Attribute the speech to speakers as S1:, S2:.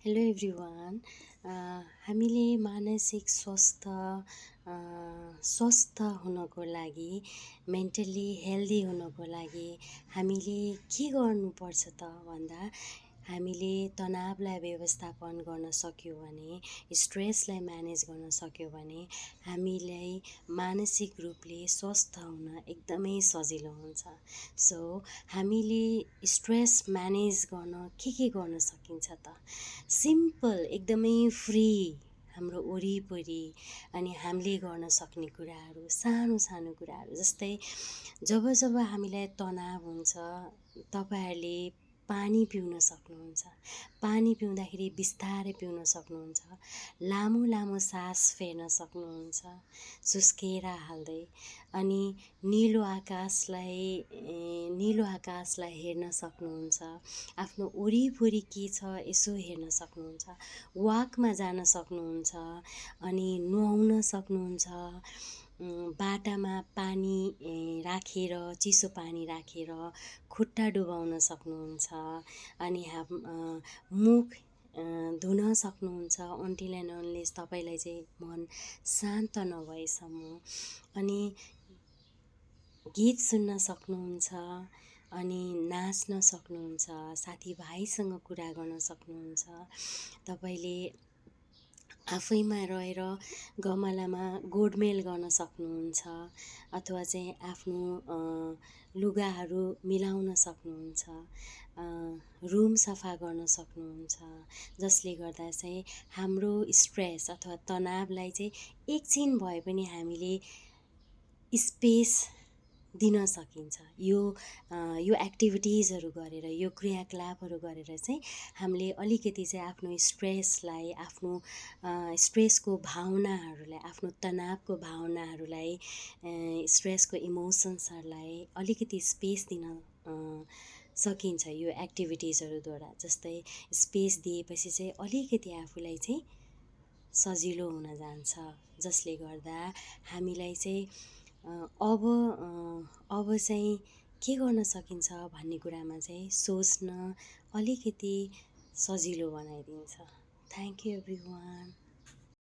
S1: Hello everyone. हामीले मानसिक स्वस्थ हुनको लागि, मेन्टली हेल्दी हुनको लागि हामीले के गर्नुपर्छ त भन्दा हामीले तनावलाई व्यवस्थापन गर्न सक्यौँ भने, स्ट्रेसलाई म्यानेज गर्न सक्यौँ भने हामीलाई मानसिक रूपले स्वस्थ हुन एकदमै सजिलो हुन्छ। सो हामीले स्ट्रेस म्यानेज गर्न के गर्न सकिन्छ त? सिम्पल, एकदमै फ्री, हाम्रो वरिपरि अनि हामीले गर्न सक्ने कुराहरू, सानो सानो कुराहरू जस्तै जब हामीलाई तनाव हुन्छ, तपाईँहरूले पानी पिउन सक्नुहुन्छ। पानी पिउँदाखेरि बिस्तारै पिउन सक्नुहुन्छ। लामो लामो सास फेर्न सक्नुहुन्छ सुस्केर हाल्दै। अनि निलो आकाशलाई हेर्न सक्नुहुन्छ। आफ्नो वरिपरि के छ यसो हेर्न सक्नुहुन्छ। वाकमा जान सक्नुहुन्छ। अनि नुहाउन सक्नुहुन्छ। बाटामा पानी राखेर, चिसो पानी राखेर खुट्टा डुबाउन सक्नुहुन्छ। अनि मुख धुन सक्नुहुन्छ अन्टिल एन्ड अनलेस तपाईँलाई चाहिँ मन शान्त नभएसम्म। अनि गीत सुन्न सक्नुहुन्छ। अनि नाच्न सक्नुहुन्छ। साथीभाइसँग कुरा गर्न सक्नुहुन्छ। तपाईँले आफैमा रहेर गमलामा गोडमेल गर्न सक्नुहुन्छ। अथवा चाहिँ आफ्नो लुगाहरू मिलाउन सक्नुहुन्छ। रुम सफा गर्न सक्नुहुन्छ। जसले गर्दा चाहिँ हाम्रो स्ट्रेस अथवा तनावलाई चाहिँ एकछिन भए पनि हामीले स्पेस दिन सकिन्छ। यो एक्टिभिटिजहरू गरेर, यो क्रियाकलापहरू गरेर चाहिँ हामीले अलिकति चाहिँ आफ्नो स्ट्रेसलाई, आफ्नो स्ट्रेसको भावनाहरूलाई, आफ्नो तनावको भावनाहरूलाई, स्ट्रेसको इमोसन्सहरूलाई अलिकति स्पेस दिन सकिन्छ यो एक्टिभिटिजहरूद्वारा। जस्तै स्पेस दिएपछि चाहिँ अलिकति आफूलाई चाहिँ सजिलो हुन जान्छ। जसले गर्दा हामीलाई चाहिँ अब चाहिँ के गर्न सकिन्छ भन्ने कुरामा चाहिँ सोच्न अलिकति सजिलो बनाइदिन्छ। Thank you everyone.